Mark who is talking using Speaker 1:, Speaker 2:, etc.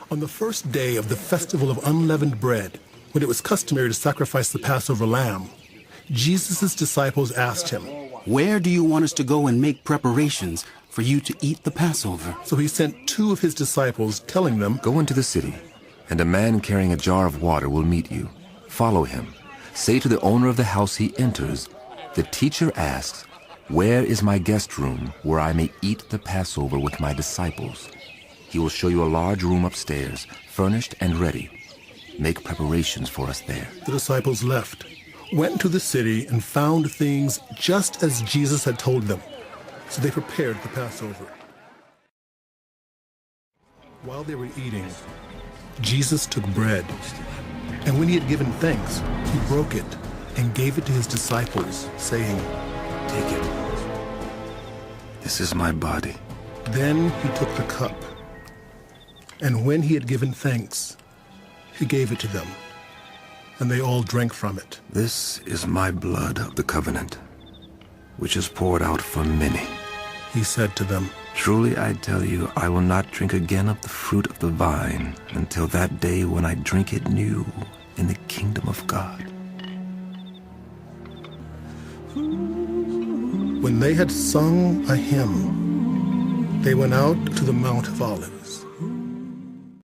Speaker 1: On the first day of the festival of unleavened bread, when it was customary to sacrifice the Passover lamb, Jesus' disciples asked him,
Speaker 2: "Where do you want us to go and make preparations for you to eat the Passover?"
Speaker 1: So he sent 2 of his disciples, telling them,
Speaker 3: "Go into the city, and a man carrying a jar of water will meet you. Follow him. Say to the owner of the house he enters, 'The teacher asks, where is my guest room where I may eat the Passover with my disciples?' He will show you a large room upstairs, furnished and ready. Make preparations for us there."
Speaker 1: The disciples left, went into the city, and found things just as Jesus had told them. So they prepared the Passover. While they were eating, Jesus took bread, and when he had given thanks, he broke it and gave it to his disciples, saying,
Speaker 3: "Take it. This is my body."
Speaker 1: Then he took the cup, and when he had given thanks, he gave it to them, and they all drank from it.
Speaker 3: "This is my blood of the covenant, which is poured out for many.
Speaker 1: He said to them,
Speaker 3: Truly I tell you, I will not drink again of the fruit of the vine until that day when I drink it new in the kingdom of God."
Speaker 1: When they had sung a hymn, they went out to the Mount of Olives.